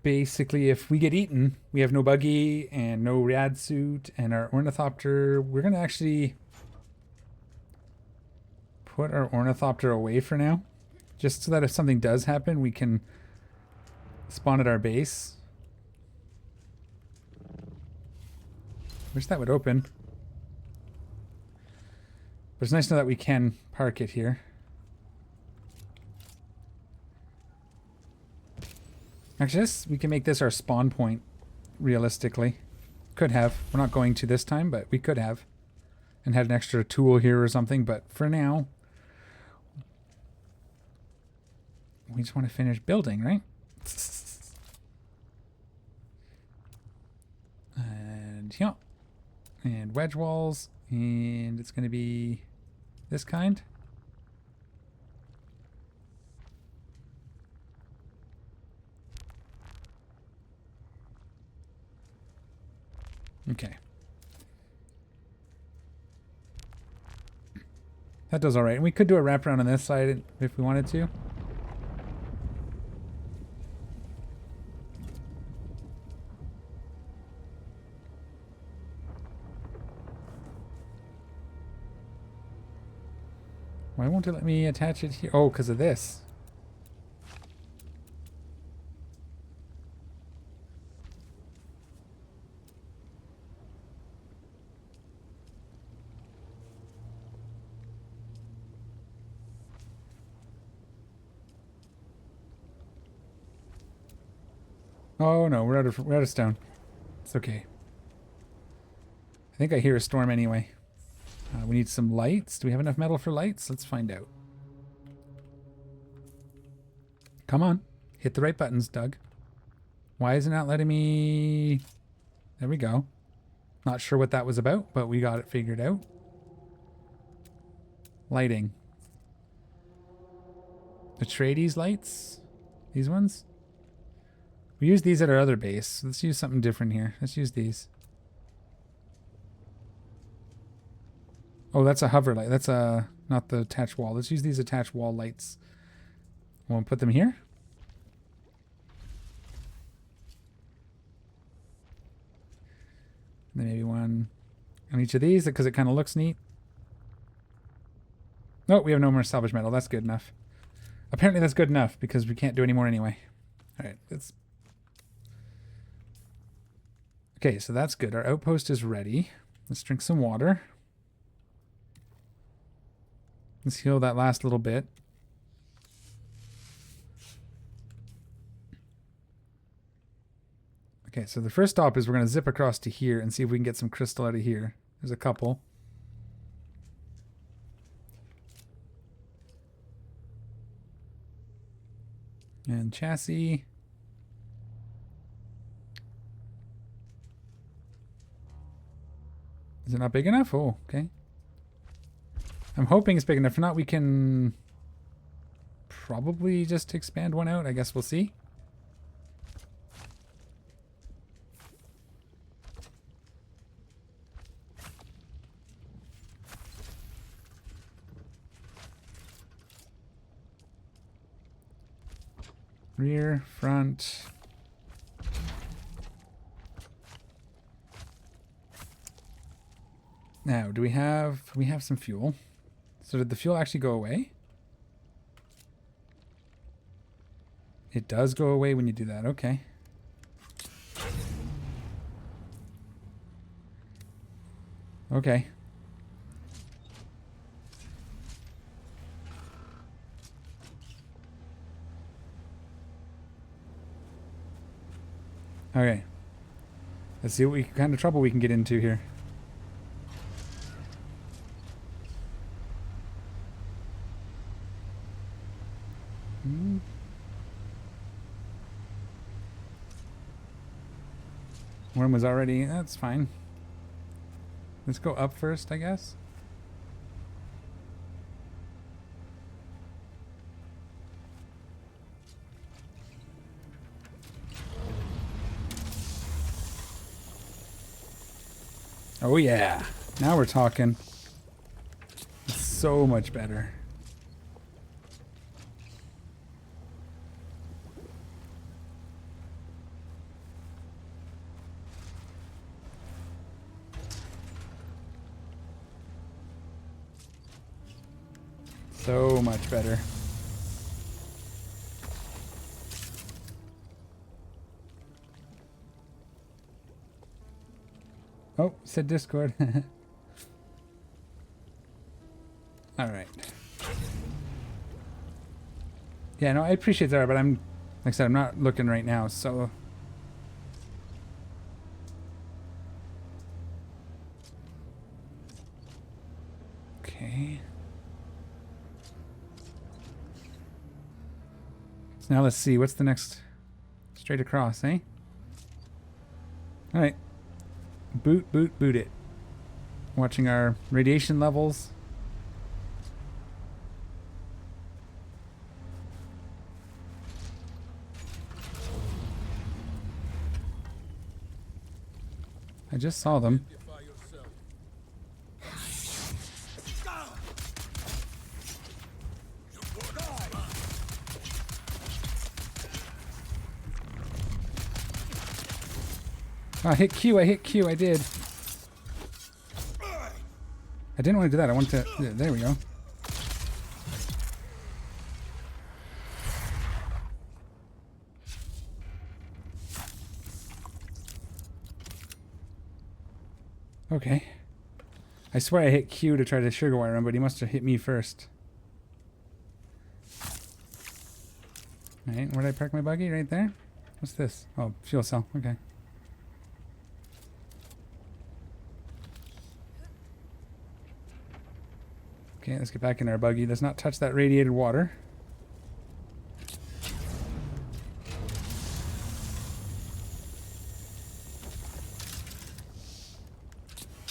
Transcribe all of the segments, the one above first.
basically, if we get eaten, we have no buggy and no rad suit and our ornithopter. We're going to actually put our ornithopter away for now, just so that if something does happen, we can spawn at our base. Wish that would open. But it's nice to know that we can park it here. Actually, we can make this our spawn point, realistically. Could have. We're not going to this time, but we could have. And had an extra tool here or something, but for now, we just want to finish building, right? And yeah. And wedge walls. And it's going to be this kind. Okay. That does alright. And we could do a wraparound on this side if we wanted to. Why won't it let me attach it here? Oh, because of this. Oh no, we're out of stone. It's okay. I think I hear a storm anyway. We need some lights. Do we have enough metal for lights? Let's find out. Come on. Hit the right buttons, Doug. Why is it not letting me... There we go. Not sure what that was about, but we got it figured out. Lighting. Atreides lights? These ones? We use these at our other base. Let's use something different here. Let's use these. Oh, that's a hover light. That's not the attached wall. Let's use these attached wall lights. We'll put them here. And then maybe one on each of these because it kind of looks neat. Oh, we have no more salvage metal. That's good enough. Apparently that's good enough because we can't do any more anyway. All right, let's... Okay, so that's good. Our outpost is ready. Let's drink some water. Let's heal that last little bit. Okay, so the first stop is we're going to zip across to here and see if we can get some crystal out of here. There's a couple. And chassis. Is it not big enough? Oh, okay. I'm hoping it's big enough. If not, we can probably just expand one out. I guess we'll see. Rear, front. Now, we have some fuel. So did the fuel actually go away? It does go away when you do that. Okay. Okay. Okay. Let's see what kind of trouble we can get into here. One was already... That's fine. Let's go up first, I guess. Oh yeah. Now we're talking. It's so much better. So much better. Oh, said Discord. All right. Yeah, no, I appreciate that, but I'm, like I said, I'm not looking right now, so. Okay. So now let's see, what's the next? Straight across, eh? All right. Boot, boot, boot it. Watching our radiation levels. I just saw them. Oh, I hit Q, I did. I didn't want to do that, I want to, yeah, there we go. Okay. I swear I hit Q to try to sugar wire him, but he must have hit me first. Alright, where did I park my buggy? Right there? What's this? Oh, fuel cell. Okay. Okay, let's get back in our buggy. Let's not touch that radiated water.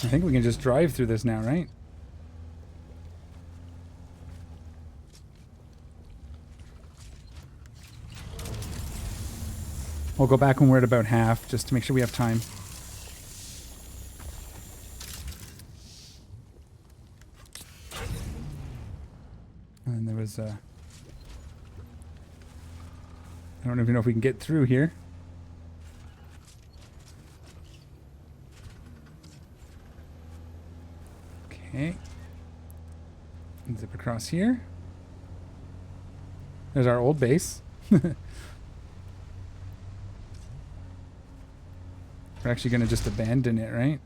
I think we can just drive through this now, right? We'll go back when we're at about half, just to make sure we have time. And there was I don't even know if we can get through here. Okay. And zip across here. There's our old base. We're actually going to just abandon it, right?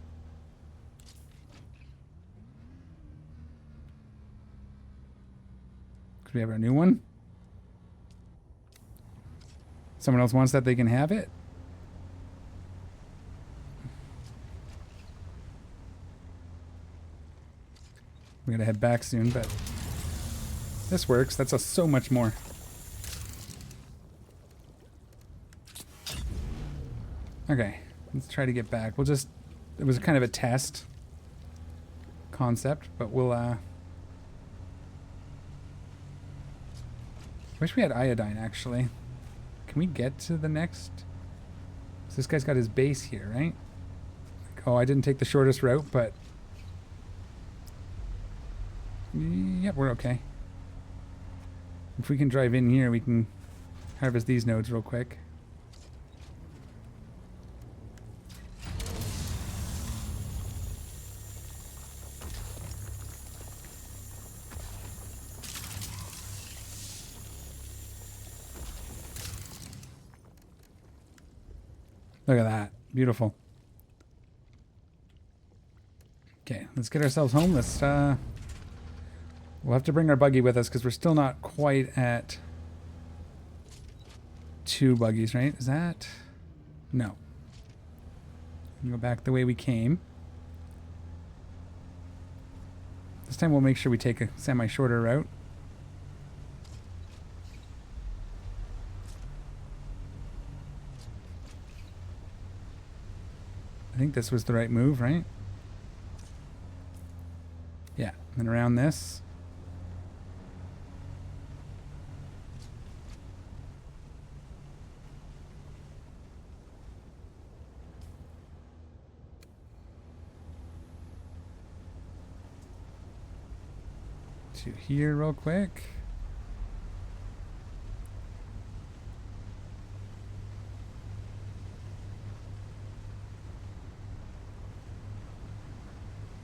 Could we have our new one? Someone else wants that, they can have it. We gotta head back soon, but this works. That's so much more. Okay, let's try to get back. We'll just, it was kind of a test concept, but we'll wish we had iodine actually. Can we get to the next? So this guy's got his base here, right? Oh, I didn't take the shortest route, but yep, we're okay. If we can drive in here, we can harvest these nodes real quick. Look at that. Beautiful. Okay, let's get ourselves home. Let's we'll have to bring our buggy with us because we're still not quite at 2 buggies, right? Is that? No. Go back the way we came. This time we'll make sure we take a semi-shorter route. I think this was the right move, right? Yeah, and around this. To here real quick.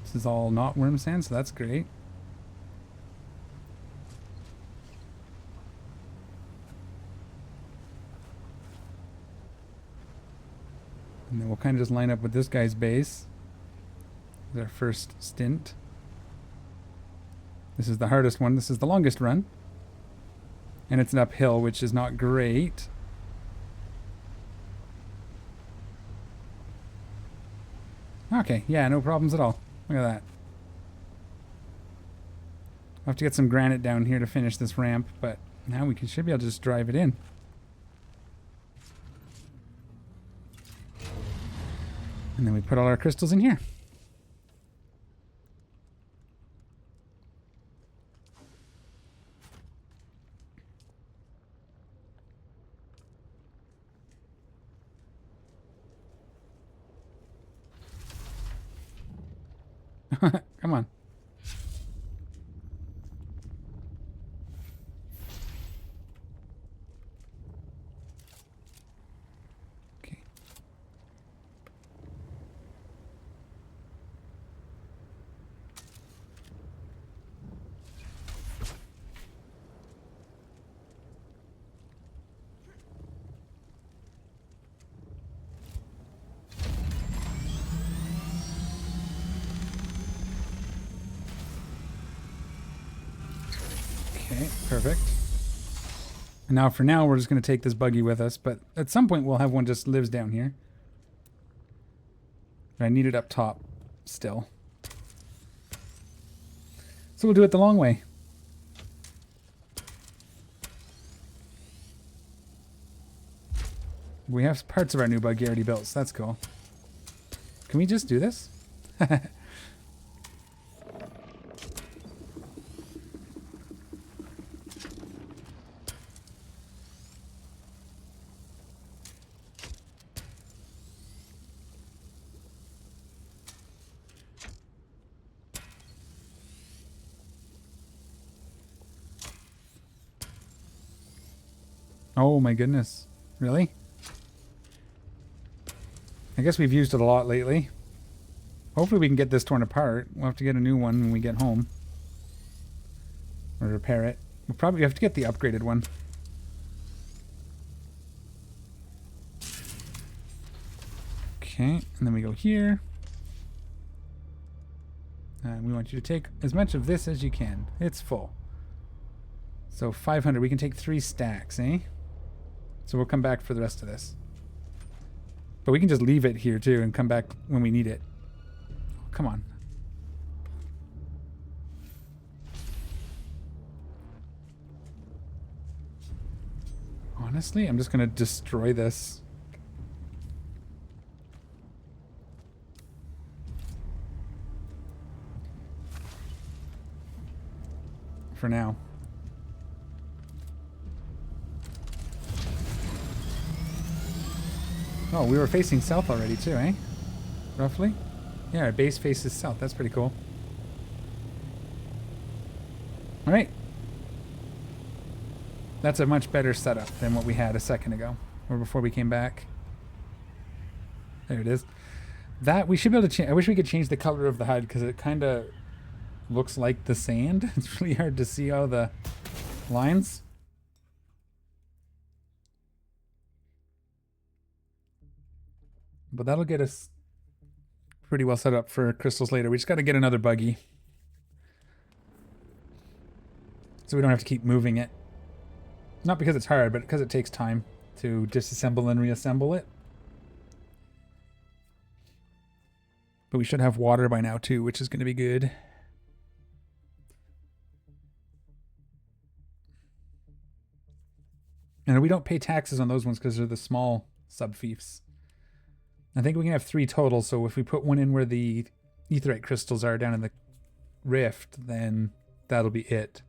This is all not worm sand, so that's great. And then we'll kind of just line up with this guy's base. This is our first stint. This is the hardest one. This is the longest run. And it's an uphill, which is not great. Okay, yeah, no problems at all. Look at that. I'll have to get some granite down here to finish this ramp, but now we should be able to just drive it in. And then we put all our crystals in here. Come on. Okay. Okay, perfect. And now for now, we're just going to take this buggy with us, but at some point we'll have one just lives down here. But I need it up top still. So we'll do it the long way. We have parts of our new buggy already built, so that's cool. Can we just do this? Oh my goodness. Really? I guess we've used it a lot lately. Hopefully we can get this torn apart. We'll have to get a new one when we get home. Or repair it. We'll probably have to get the upgraded one. Okay, and then we go here. And we want you to take as much of this as you can. It's full. So 500. We can take 3 stacks, eh? So we'll come back for the rest of this. But we can just leave it here too and come back when we need it. Oh, come on. Honestly, I'm just going to destroy this. For now. Oh, we were facing south already too, eh? Roughly? Yeah, our base faces south. That's pretty cool. Alright. That's a much better setup than what we had a second ago. Or before we came back. There it is. That, we should be able to change. I wish we could change the color of the HUD because it kind of looks like the sand. It's really hard to see all the lines. But that'll get us pretty well set up for crystals later. We just got to get another buggy. So we don't have to keep moving it. Not because it's hard, but because it takes time to disassemble and reassemble it. But we should have water by now too, which is going to be good. And we don't pay taxes on those ones because they're the small sub-fiefs. I think we can have 3 total, so if we put one in where the aetheryte crystals are down in the rift, then that'll be it.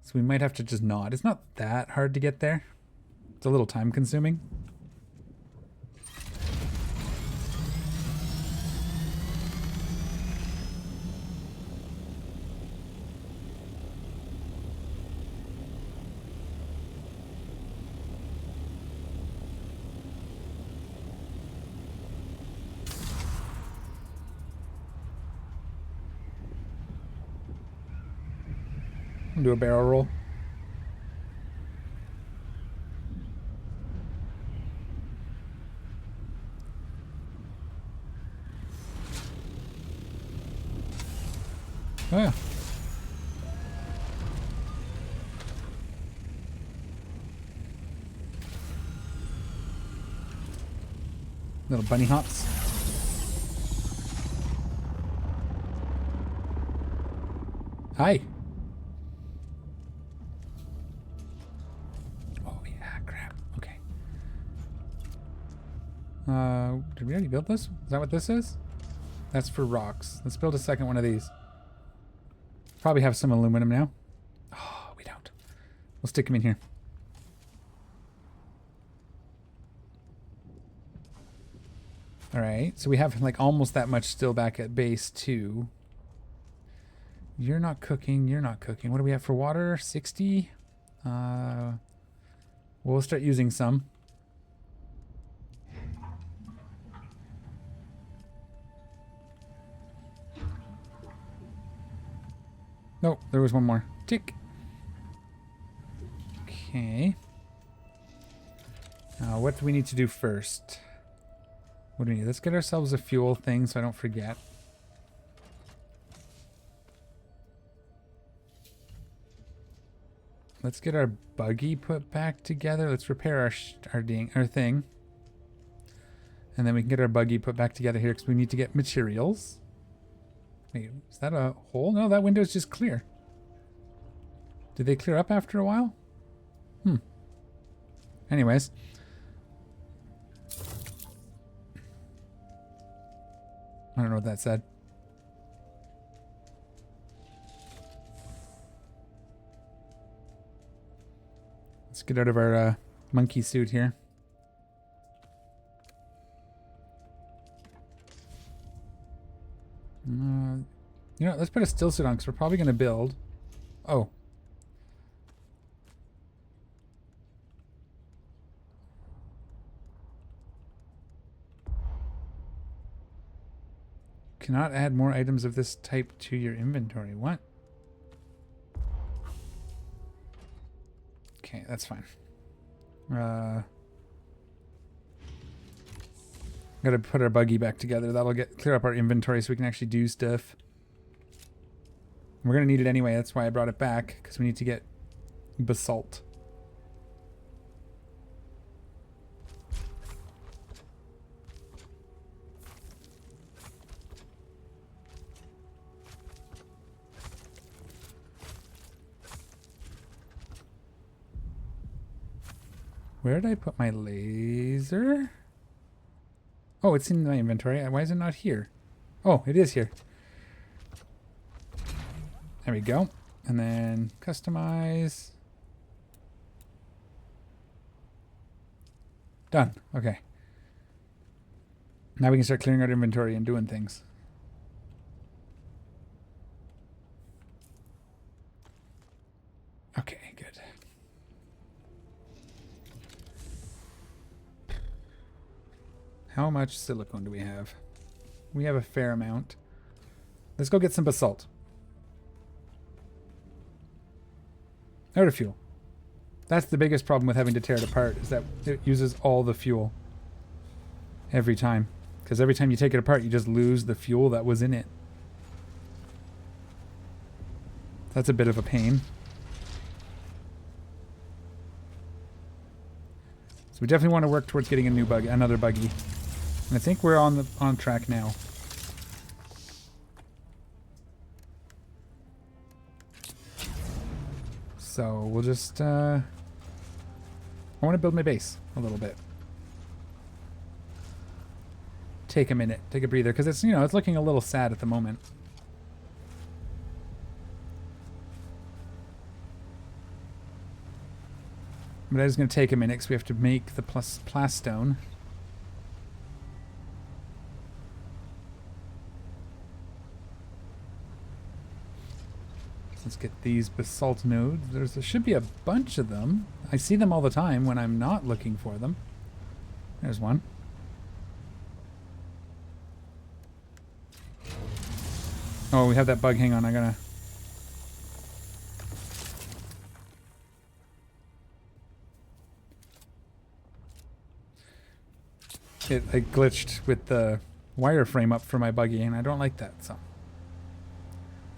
So we might have to just nod. It's not that hard to get there. It's a little time consuming. Do a barrel roll. Oh yeah. Little bunny hops. Hi. Oh yeah, crap. Okay. Did we already build this? Is that what this is? That's for rocks. Let's build a second one of these. Probably have some aluminum now. Oh, we don't. We'll stick them in here. All right, so we have like almost that much still back at base too. You're not cooking. You're not cooking. What do we have for water? 60. We'll start using some. No, there was one more. Tick. Okay. What do we need to do first? What do we need? Let's get ourselves a fuel thing so I don't forget. Let's get our buggy put back together. Let's repair our thing. And then we can get our buggy put back together here because we need to get materials. Wait, is that a hole? No, that window is just clear. Did they clear up after a while? Anyways. I don't know what that said. Let's get out of our monkey suit here. You know, let's put a still suit on because we're probably going to build. Oh. Cannot add more items of this type to your inventory. What? Okay, that's fine. Gotta put our buggy back together. That'll clear up our inventory so we can actually do stuff. We're gonna need it anyway. That's why I brought it back, because we need to get basalt. Where did I put my laser? Oh, it's in my inventory. Why is it not here? Oh, it is here. There we go. And then customize. Done. Okay. Now we can start clearing our inventory and doing things. Okay, good. How much silicone do we have? We have a fair amount. Let's go get some basalt. Out of fuel. That's the biggest problem with having to tear it apart, is that it uses all the fuel. Every time. Because every time you take it apart, you just lose the fuel that was in it. That's a bit of a pain. So we definitely want to work towards getting a new another buggy. And I think we're on track now. So we'll just I want to build my base a little bit. Take a minute, take a breather, because it's, you know, it's looking a little sad at the moment. But that is going to take a minute because we have to make the plastone. Let's get these basalt nodes. There should be a bunch of them. I see them all the time when I'm not looking for them. There's one. Oh, we have that bug. Hang on, I gotta... I glitched with the wireframe up for my buggy, and I don't like that, so...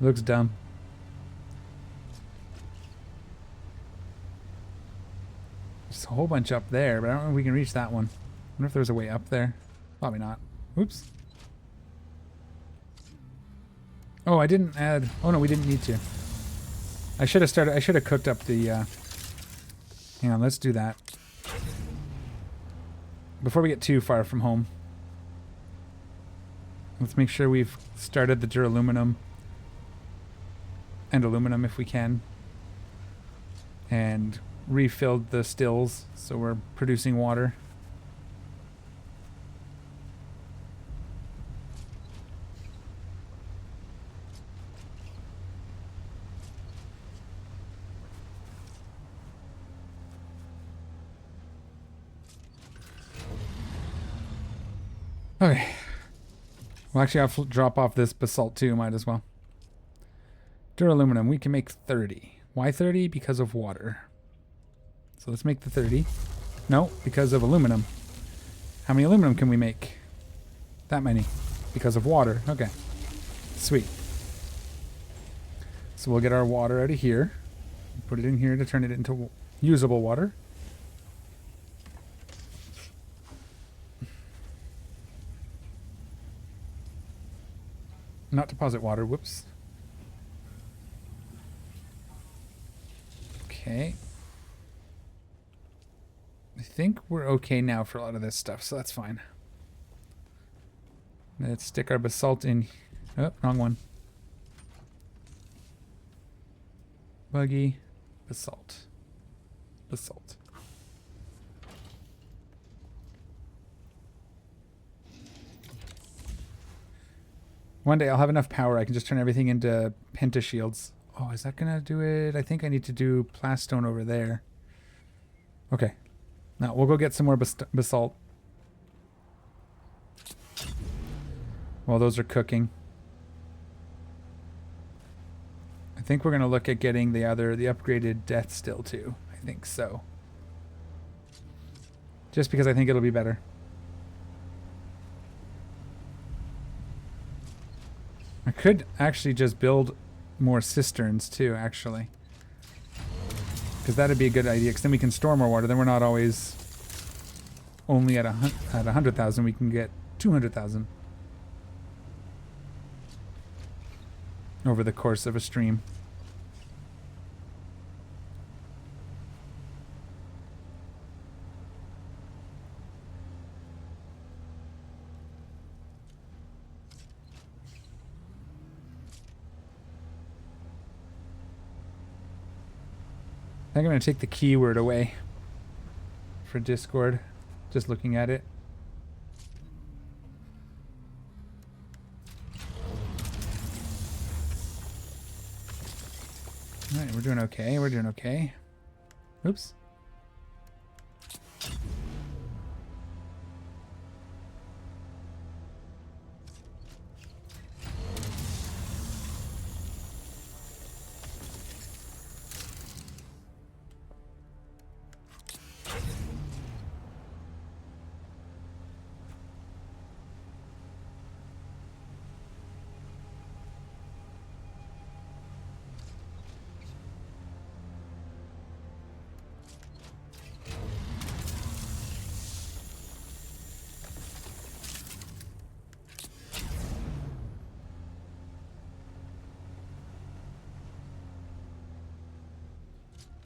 Looks dumb. There's a whole bunch up there, but I don't know if we can reach that one. I wonder if there's a way up there. Probably not. Oops. Oh, I didn't add... Oh, no, we didn't need to. I should have cooked up the... Hang on, let's do that. Before we get too far from home. Let's make sure we've started the duraluminum. And aluminum if we can. And refilled the stills, so we're producing water. Okay. Well, actually, I'll drop off this basalt too. Might as well. Duraluminum. We can make 30. Why 30? Because of water. So let's make the 30. No, because of aluminum. How many aluminum can we make? That many. Because of water. Okay. Sweet. So we'll get our water out of here. Put it in here to turn it into usable water. Not deposit water, whoops. Okay. I think we're okay now for a lot of this stuff, so that's fine. Let's stick our basalt in. Oh, wrong one. Buggy, basalt. Basalt. One day I'll have enough power I can just turn everything into pentashields. Oh, is that gonna do it? I think I need to do plastone over there. Okay. Now we'll go get some more basalt. While those are cooking. I think we're gonna look at getting the upgraded death still too. I think so. Just because I think it'll be better. I could actually just build more cisterns too, actually. Because that'd be a good idea, because then we can store more water. Then we're not always only at 100,000. We can get 200,000 over the course of a stream. I think I'm going to take the keyword away for Discord, just looking at it. Alright, we're doing okay, we're doing okay. Oops.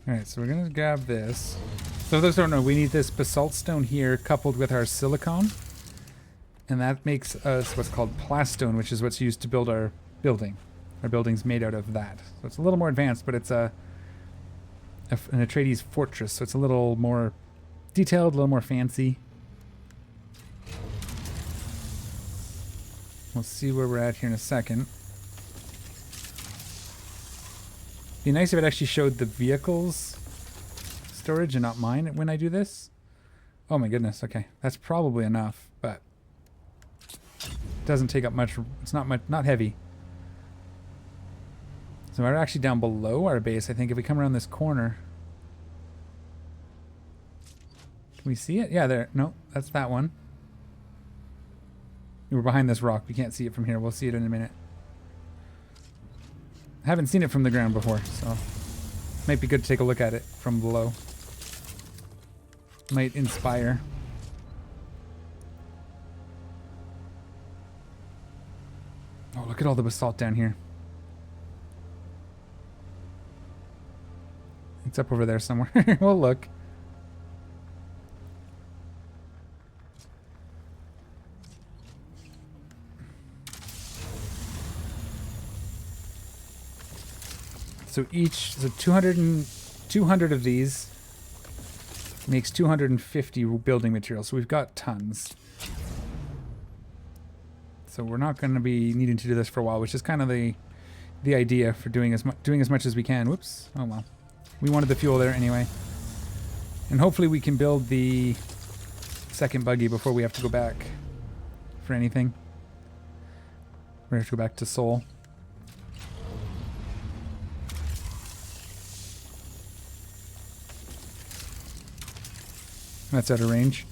Alright, so we're going to grab this. So those don't know, we need this basalt stone here coupled with our silicone. And that makes us what's called plastone, which is what's used to build our building. Our building's made out of that. So it's a little more advanced, but it's an Atreides fortress, so it's a little more detailed, a little more fancy. We'll see where we're at here in a second. Be nice if it actually showed the vehicles storage and not mine when I do this. Oh my goodness, okay. That's probably enough, but it doesn't take up much. It's not heavy. So we're actually down below our base, I think, if we come around this corner. Can we see it? Yeah, there. No, that's that one. We're behind this rock. We can't see it from here. We'll see it in a minute. Haven't seen it from the ground before, so might be good to take a look at it from below. Might inspire. Oh, look at all the basalt down here. It's up over there somewhere. We'll look. So 200 of these makes 250 building materials. So we've got tons. So we're not going to be needing to do this for a while, which is kind of the idea for doing as much as we can. Whoops. Oh well. We wanted the fuel there anyway. And hopefully we can build the second buggy before we have to go back for anything. We have to go back to Seoul. That's out of range.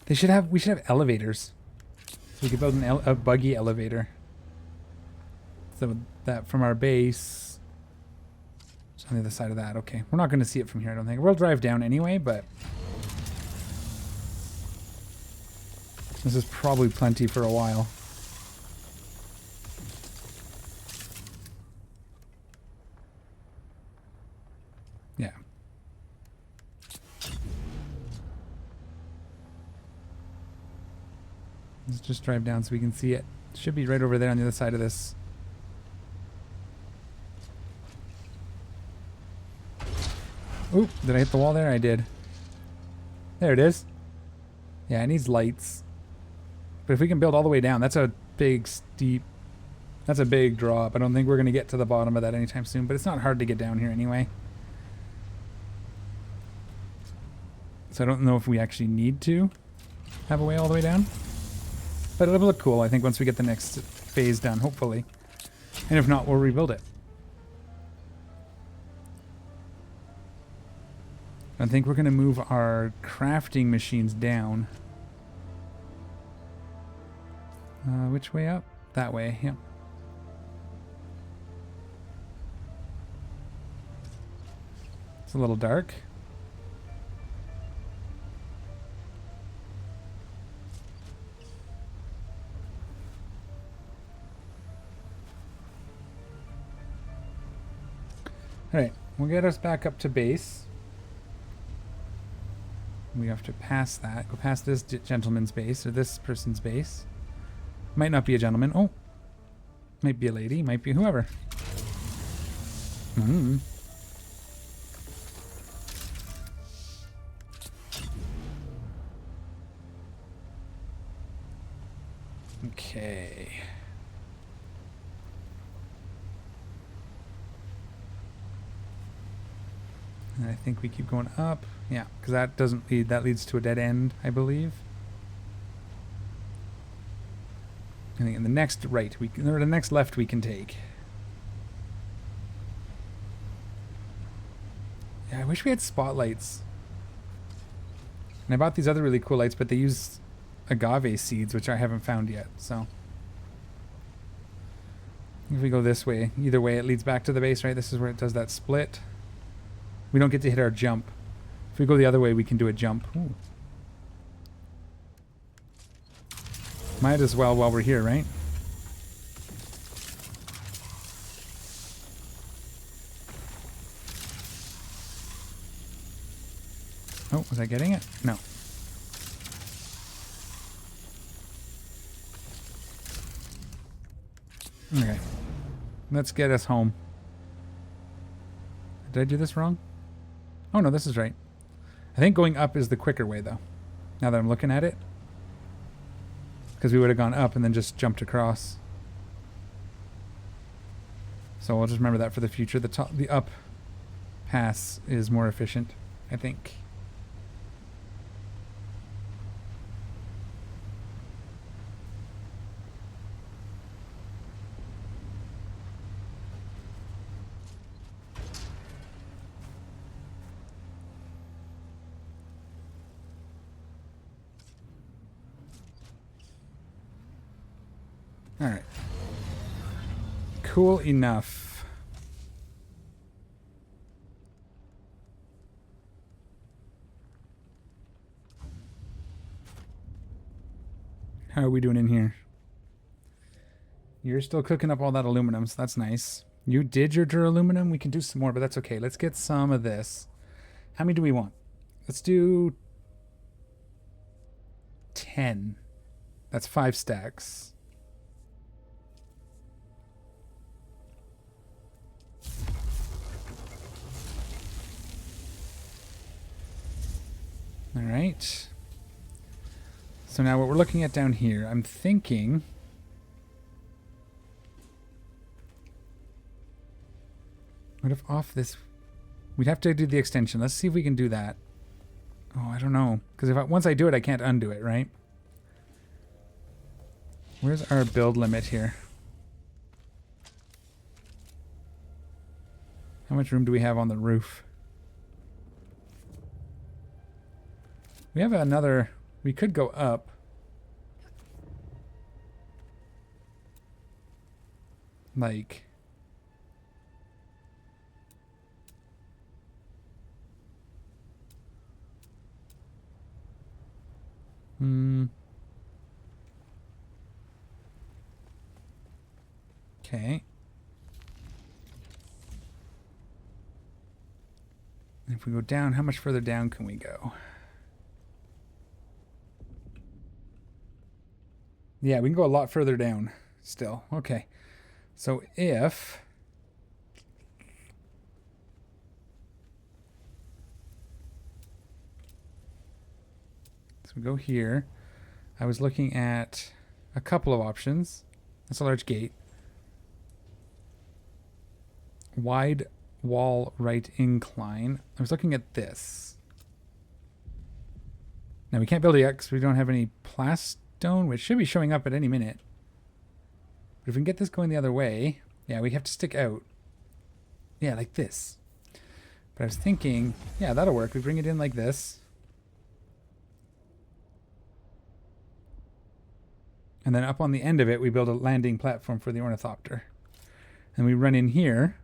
We should have elevators. So we could build a buggy elevator. So that from our base. It's on the other side of that. Okay. We're not going to see it from here, I don't think. We'll drive down anyway, but this is probably plenty for a while. Yeah. Let's just drive down so we can see it. It should be right over there on the other side of this. Oop, did I hit the wall there? I did. There it is. Yeah, it needs lights. But if we can build all the way down, that's a big, steep... That's a big drop. I don't think we're going to get to the bottom of that anytime soon, but it's not hard to get down here anyway. So I don't know if we actually need to have a way all the way down. But it'll look cool, I think, once we get the next phase done, hopefully. And if not, we'll rebuild it. I think we're going to move our crafting machines down. Which way up? That way, yep. It's a little dark. Alright, we'll get us back up to base. We have to pass that. Go past this gentleman's base, or this person's base. Might not be a gentleman. Oh! Might be a lady, might be whoever. Mm-hmm. Okay. And I think we keep going up. Yeah, because that doesn't lead, that leads to a dead end, I believe. I think in the next right, or the next left we can take. Yeah, I wish we had spotlights. And I bought these other really cool lights, but they use agave seeds, which I haven't found yet, so. If we go this way, either way it leads back to the base, right? This is where it does that split. We don't get to hit our jump. If we go the other way, we can do a jump. Ooh. Might as well while we're here, right? Oh, was I getting it? No. Okay. Let's get us home. Did I do this wrong? Oh no, this is right. I think going up is the quicker way though, now that I'm looking at it. Because we would have gone up and then just jumped across. So I'll just remember that for the future. The up pass is more efficient, I think. Alright. Cool enough. How are we doing in here? You're still cooking up all that aluminum, so that's nice. You did your duraluminum? We can do some more, but that's okay. Let's get some of this. How many do we want? Let's do 10. That's 5 stacks. All right. So now what we're looking at down here, I'm thinking... What if off this... We'd have to do the extension. Let's see if we can do that. Oh, I don't know. Because if once I do it, I can't undo it, right? Where's our build limit here? How much room do we have on the roof? We have another... We could go up. Like... Okay. If we go down, how much further down can we go? Yeah, we can go a lot further down still. Okay. So if... So we go here. I was looking at a couple of options. That's a large gate. Wide wall right incline. I was looking at this. Now we can't build it yet because we don't have any plastone, which should be showing up at any minute. But if we can get this going the other way, yeah, we have to stick out. Yeah, like this. But I was thinking, yeah, that'll work. We bring it in like this. And then up on the end of it, we build a landing platform for the ornithopter. And we run in here.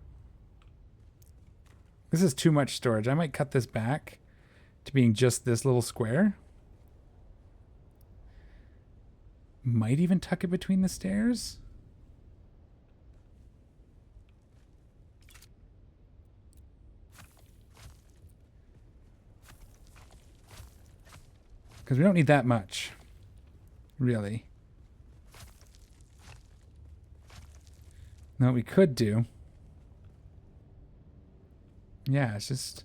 This is too much storage. I might cut this back to being just this little square. Might even tuck it between the stairs. Because we don't need that much, really. Now what we could do... Yeah, it's just...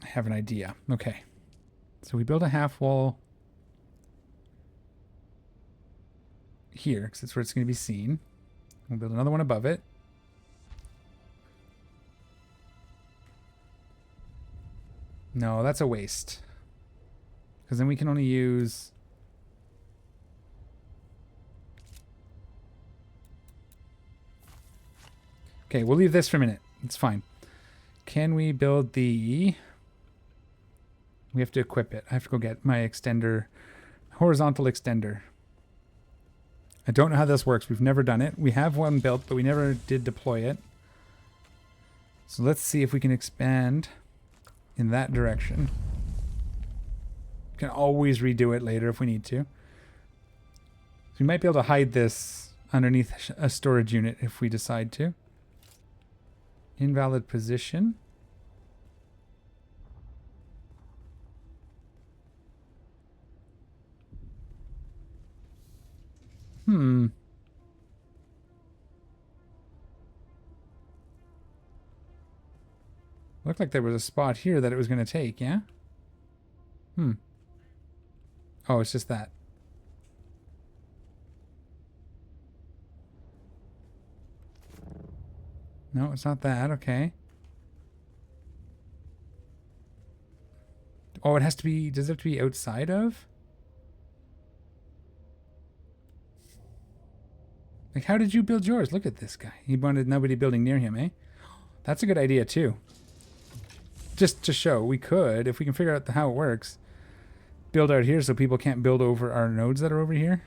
I have an idea. Okay. So we build a half wall here, because that's where it's going to be seen. We'll build another one above it. No, that's a waste. Because then we can only use... Okay, we'll leave this for a minute. It's fine. Can we build the... We have to equip it. I have to go get my extender, horizontal extender. I don't know how this works. We've never done it. We have one built, but we never did deploy it. So let's see if we can expand in that direction. We can always redo it later if we need to. So we might be able to hide this underneath a storage unit if we decide to. Invalid position. Looked like there was a spot here that it was going to take, yeah? Oh, it's just that. No, it's not that. Okay. Oh, it has to be... Does it have to be outside of? Like, how did you build yours? Look at this guy. He wanted nobody building near him, eh? That's a good idea, too. Just to show, we could, if we can figure out how it works, build out here so people can't build over our nodes that are over here?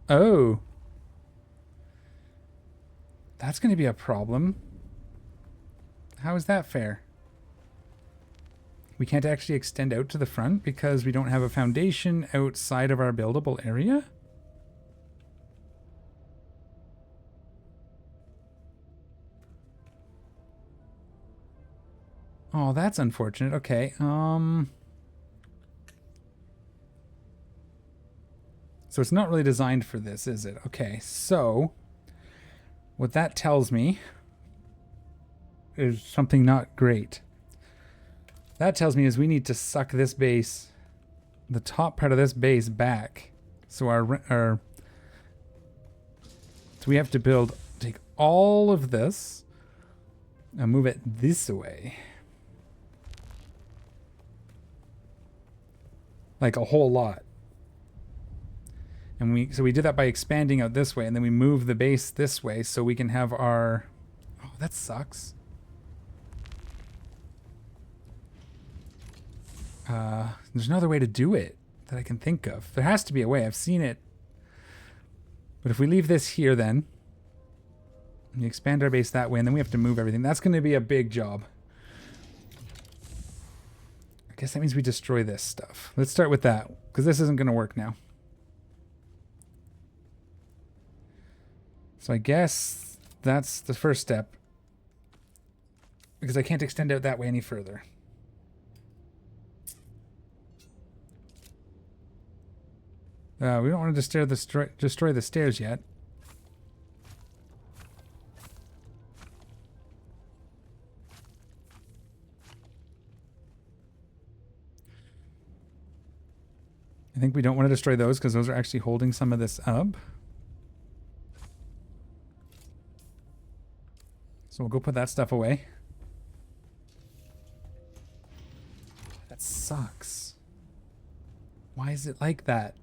Oh. That's going to be a problem. How is that fair? We can't actually extend out to the front because we don't have a foundation outside of our buildable area? Oh, that's unfortunate. Okay. So it's not really designed for this, is it? Okay, so what that tells me is something not great. That tells me is we need to suck this base, the top part of this base back. So so we have to take all of this and move it this way. Like a whole lot. And so we did that by expanding out this way, and then we move the base this way so we can have our... Oh, that sucks. There's no other way to do it that I can think of. There has to be a way. I've seen it. But if we leave this here then, we expand our base that way, and then we have to move everything. That's going to be a big job. I guess that means we destroy this stuff. Let's start with that, because this isn't going to work now. So I guess that's the first step, because I can't extend out that way any further. We don't want to destroy the stairs yet. I think we don't want to destroy those because those are actually holding some of this up. So we'll go put that stuff away. That sucks. Why is it like that?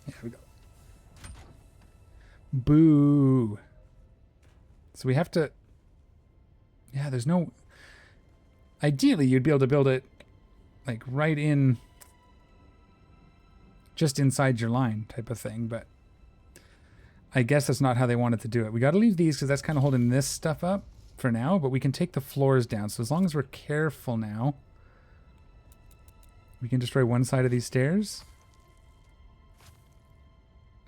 There we go. Boo. So we have to... Yeah, there's no... Ideally, you'd be able to build it like right in... just inside your line type of thing, but I guess that's not how they wanted to do it. We got to leave these because that's kind of holding this stuff up for now, but we can take the floors down. So as long as we're careful now, we can destroy one side of these stairs.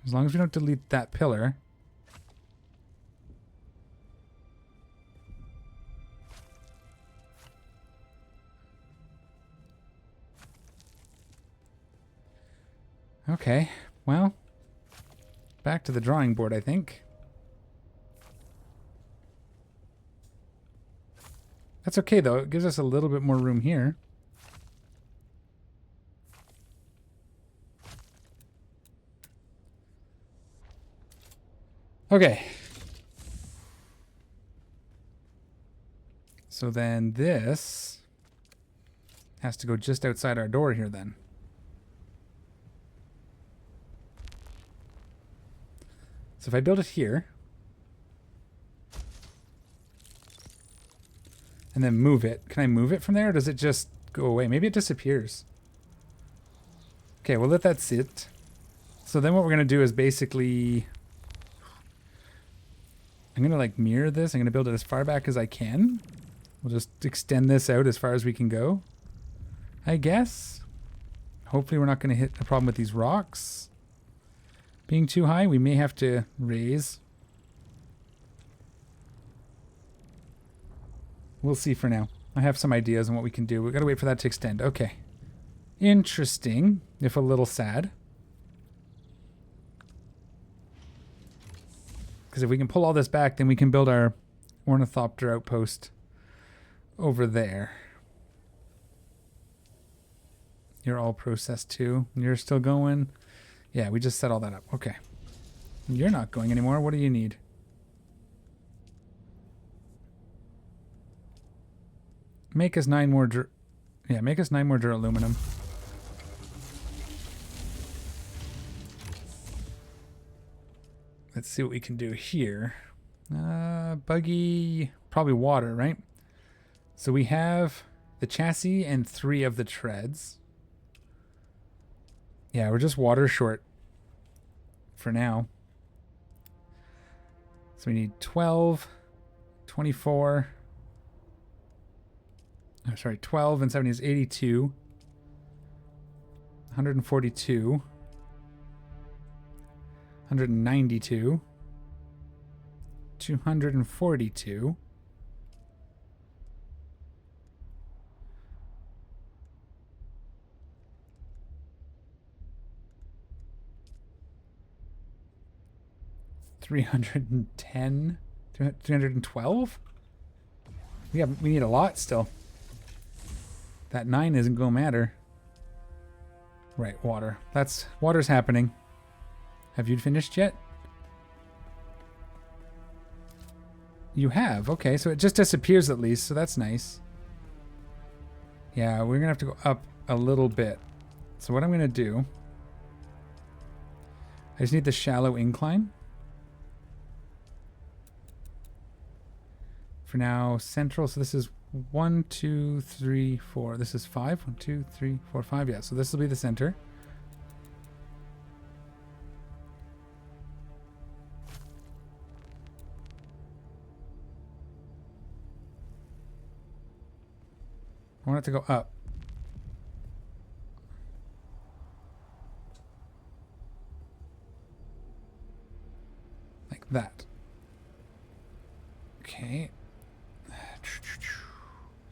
As long as we don't delete that pillar. Okay, well, back to the drawing board, I think. That's okay, though. It gives us a little bit more room here. Okay. So then this has to go just outside our door here then. So if I build it here and then move it, can I move it from there or does it just go away? Maybe it disappears. Okay, we'll let that sit. So then what we're going to do is basically... I'm going to like mirror this. I'm going to build it as far back as I can. We'll just extend this out as far as we can go, I guess. Hopefully we're not going to hit a problem with these rocks being too high. We may have to raise. We'll see for now. I have some ideas on what we can do. We've got to wait for that to extend. Okay. Interesting, if a little sad. Because if we can pull all this back, then we can build our ornithopter outpost over there. You're all processed too. You're still going. Yeah, we just set all that up. Okay. You're not going anymore. What do you need? Make us 9 more make us 9 more duraluminum. Let's see what we can do here. Buggy, probably water, right? So we have the chassis and 3 of the treads. Yeah, we're just water short for now. So we need 12, 24. Oh, sorry, 12 and 70 is 82. 142. 192. 242. 310. 312. We need a lot still. That 9 isn't gonna matter. Right, water. Water's happening. Have you finished yet? You have. Okay, so it just disappears at least, so that's nice. Yeah, we're gonna have to go up a little bit. So what I'm gonna do, I just need the shallow incline. For now, central, so this is 1, 2, 3, 4. This is 5. 1, 2, 3, 4, 5. Yeah, so this will be the center. I want it to go up. Like that. Okay.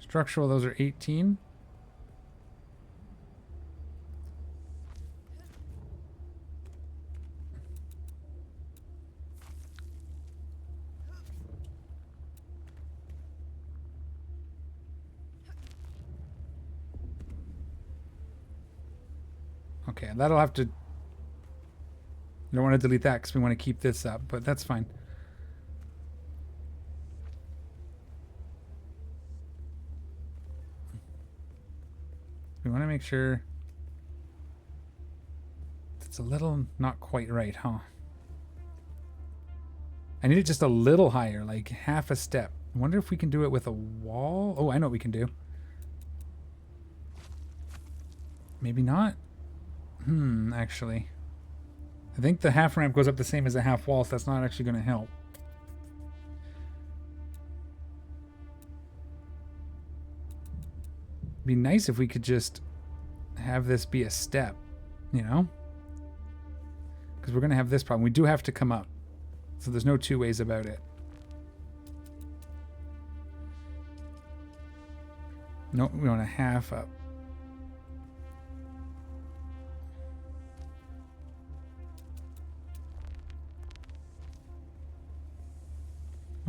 Structural, those are 18. Okay, that'll have to... You don't want to delete that because we want to keep this up, but that's fine. We want to make sure it's a little not quite right, huh? I need it just a little higher, like half a step. I wonder if we can do it with a wall. Oh, I know what we can do. Maybe not. Actually. I think the half ramp goes up the same as a half wall, so that's not actually going to help. Be nice if we could just have this be a step, you know? Because we're going to have this problem. We do have to come up. So there's no two ways about it. Nope, we want a half up.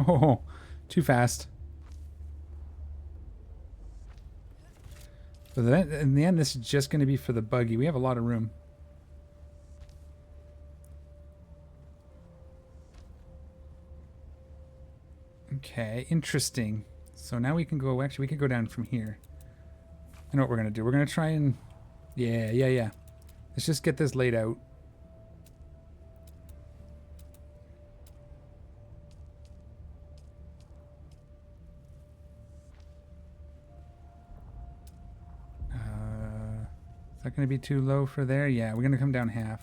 Oh, too fast. But then, in the end, this is just going to be for the buggy. We have a lot of room. Okay, interesting. So now we can go, actually, we can go down from here. I know what we're going to do. We're going to try and, yeah. Let's just get this laid out. Is that going to be too low for there? Yeah, we're going to come down half.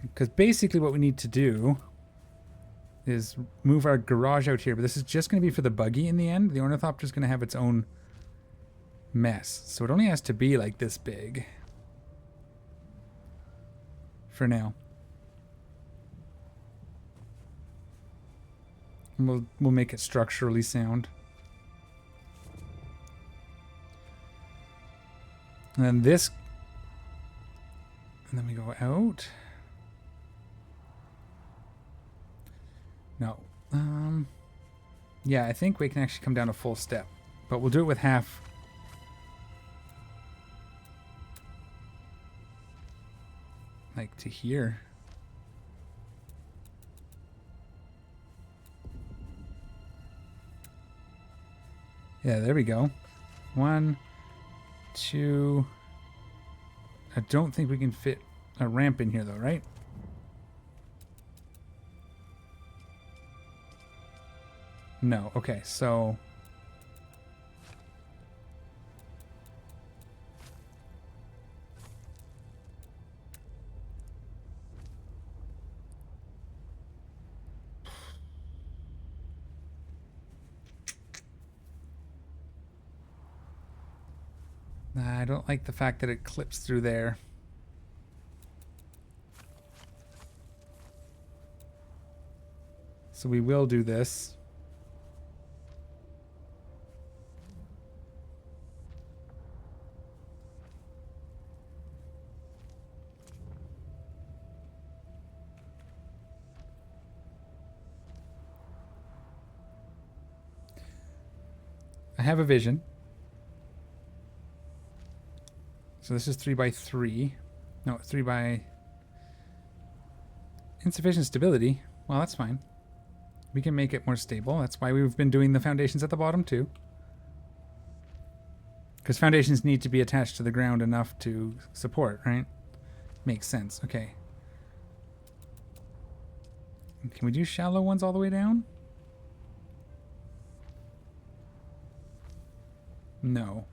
Because basically what we need to do is move our garage out here. But this is just going to be for the buggy in the end. The ornithopter is going to have its own mess. So it only has to be like this big. For now. And we'll make it structurally sound. And then this, and then we go out. No. Yeah, I think we can actually come down a full step, but we'll do it with half. Like to here. Yeah, there we go. 1, 2. I don't think we can fit a ramp in here though, right? No. Okay, so... Nah, I don't like the fact that it clips through there. So we will do this. I have a vision. So this is 3 by 3. No, 3 by... Insufficient stability. Well, that's fine. We can make it more stable. That's why we've been doing the foundations at the bottom too. Because foundations need to be attached to the ground enough to support, right? Makes sense. Okay. Can we do shallow ones all the way down? No.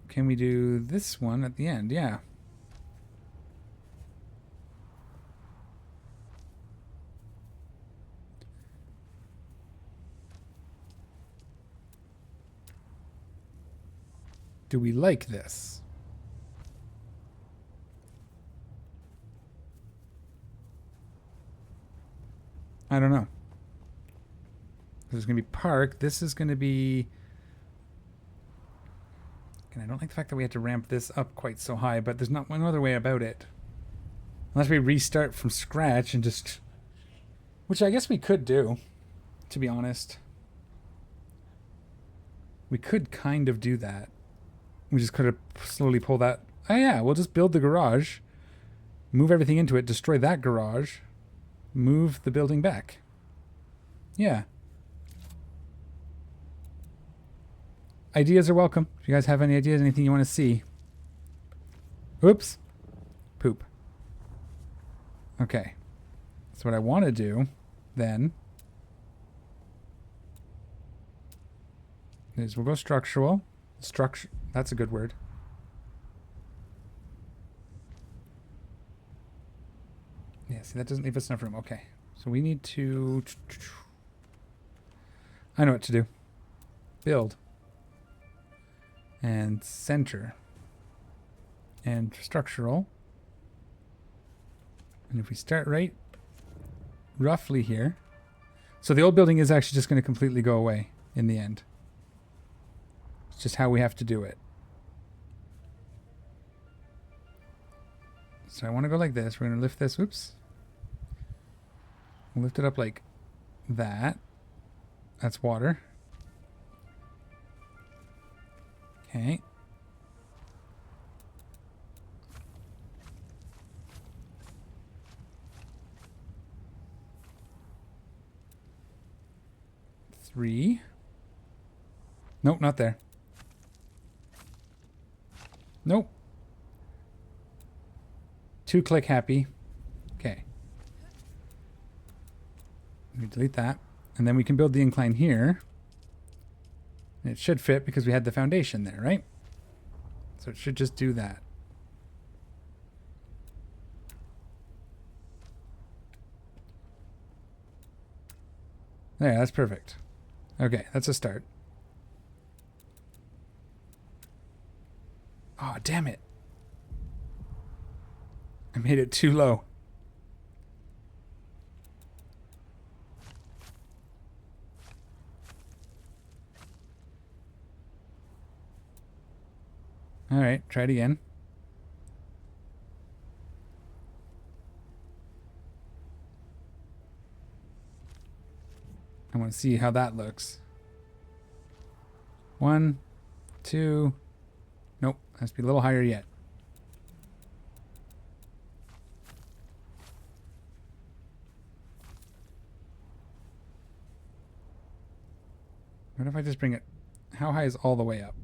Can we do this one at the end? Yeah. Do we like this? I don't know. This is going to be park. This is going to be... And I don't like the fact that we had to ramp this up quite so high, but there's not one other way about it. Unless we restart from scratch and just... Which I guess we could do, to be honest. We could kind of do that. We just could have slowly pulled that... Oh yeah, we'll just build the garage, move everything into it, destroy that garage, move the building back. Yeah. Ideas are welcome. If you guys have any ideas, anything you want to see. Oops. Poop. Okay. So what I want to do then is we'll go structural. Structure. That's a good word. Yeah, see, that doesn't leave us enough room. Okay. So we need to... I know what to do. Build. And center. And structural. And if we start right roughly here. So the old building is actually just going to completely go away in the end. It's just how we have to do it. So I want to go like this. We're going to lift this. Oops. We'll lift it up like that. That's water. Okay. Three. Nope, not there. Nope. 2 click happy. Okay. We delete that. And then we can build the incline here. And it should fit because we had the foundation there, right? So it should just do that. There, that's perfect. Okay, that's a start. Oh, damn it. I made it too low. All right, try it again. I want to see how that looks. 1, 2. Nope, has to be a little higher yet. What if I just bring it? How high is all the way up?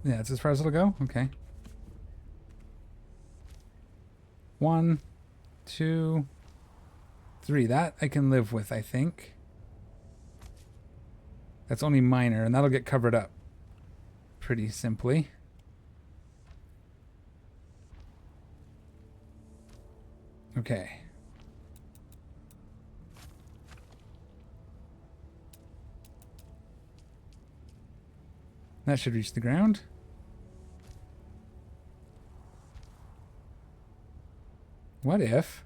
Yeah, it's as far as it'll go? Okay. 1, 2, 3. That I can live with, I think. That's only minor, and that'll get covered up pretty simply. Okay. That should reach the ground. What if?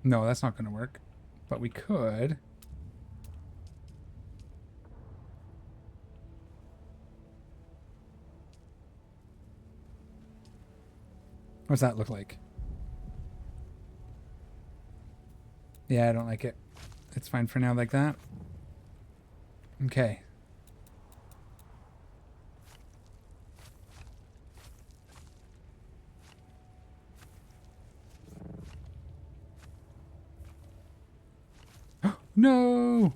No, that's not going to work. But we could. What's that look like? Yeah, I don't like it. It's fine for now like that. Okay. No!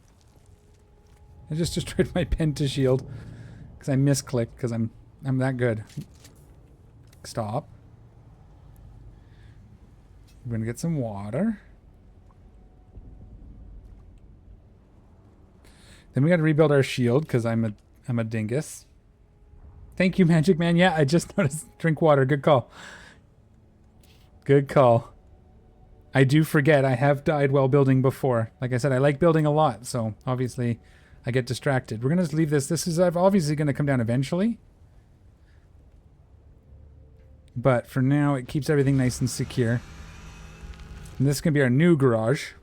I just destroyed my pen to shield because I misclicked because I'm that good. Stop. We're gonna get some water. Then we got to rebuild our shield because I'm a dingus. Thank you, Magic Man. Yeah, I just noticed. Drink water. Good call. Good call. I do forget I have died while building before. Like I said, I like building a lot, so obviously I get distracted. We're going to leave this. This is obviously going to come down eventually. But for now, it keeps everything nice and secure. And this is going to be our new garage.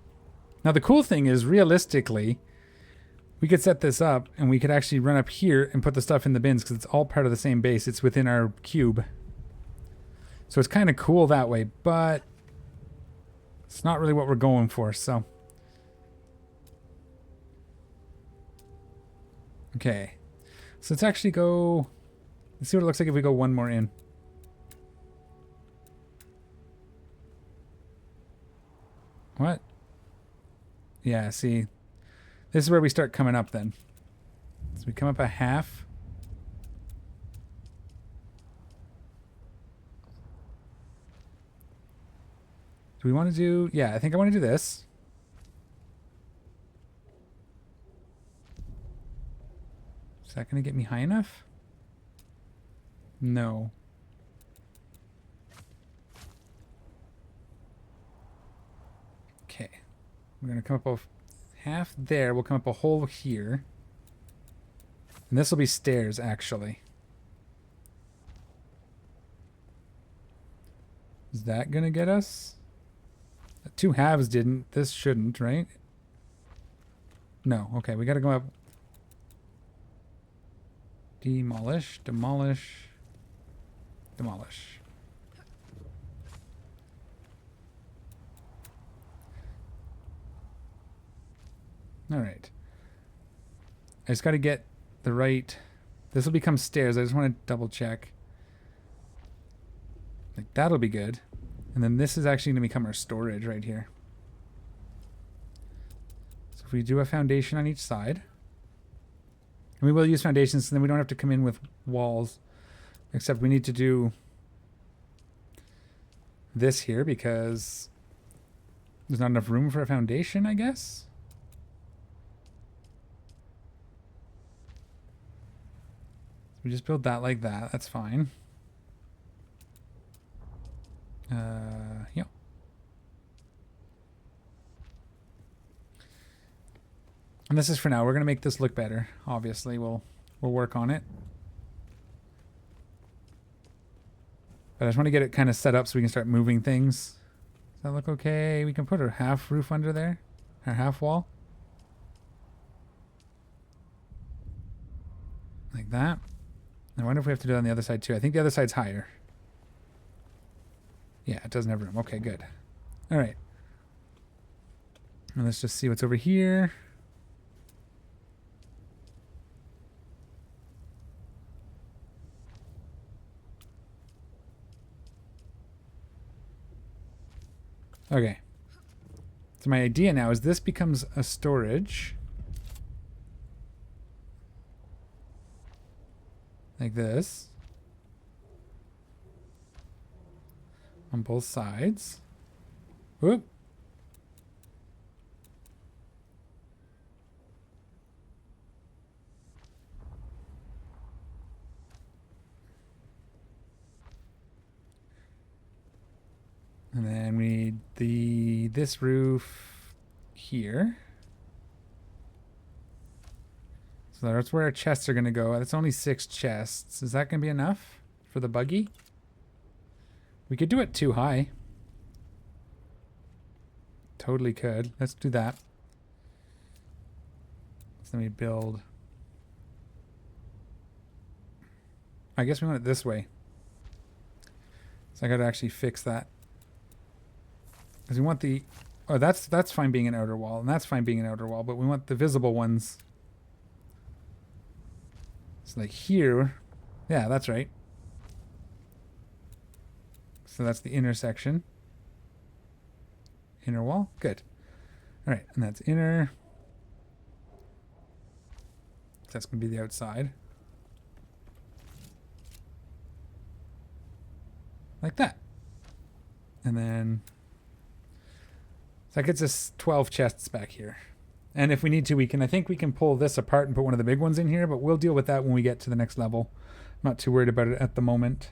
Now, the cool thing is, realistically, we could set this up and we could actually run up here and put the stuff in the bins because it's all part of the same base. It's within our cube. So it's kind of cool that way, but it's not really what we're going for, so. Okay. So let's actually go. Let's see what it looks like if we go one more in. What? Yeah, see. This is where we start coming up then. So we come up a half. Do we want to do... Yeah, I think I want to do this. Is that going to get me high enough? No. Okay. We're going to come up a half there. We'll come up a hole here. And this will be stairs, actually. Is that going to get us? 2 halves didn't. This shouldn't, right? No. Okay, we got to go up. Demolish, demolish, demolish. All right. I just got to get the right... This will become stairs. I just want to double check. Like, that'll be good. And then this is actually going to become our storage right here. So if we do a foundation on each side. And we will use foundations, so then we don't have to come in with walls. Except we need to do this here because there's not enough room for a foundation, I guess. We just build that like that. That's fine. Yeah. And this is for now. We're gonna make this look better. Obviously, we'll work on it. But I just want to get it kind of set up so we can start moving things. Does that look okay? We can put our half roof under there, our half wall, like that. I wonder if we have to do it on the other side too. I think the other side's higher. Yeah, it doesn't have room. Okay, good. All right. And let's just see what's over here. Okay. So my idea now is this becomes a storage. like this on both sides. Whoop. And then we need this roof here. So that's where our chests are going to go. That's only 6 chests. Is that going to be enough for the buggy? We could do it too high. Totally could. Let's do that. So let me build. I guess we want it this way. So I got to actually fix that. Because we want the... Oh, that's fine being an outer wall. And that's fine being an outer wall. But we want the visible ones... So like here, yeah, that's right. So that's the inner section. Inner wall, good. All right, and that's inner. That's gonna be the outside. Like that. And then, so that gets us 12 chests back here. And if we need to, I think we can pull this apart and put one of the big ones in here, but we'll deal with that when we get to the next level. I'm not too worried about it at the moment.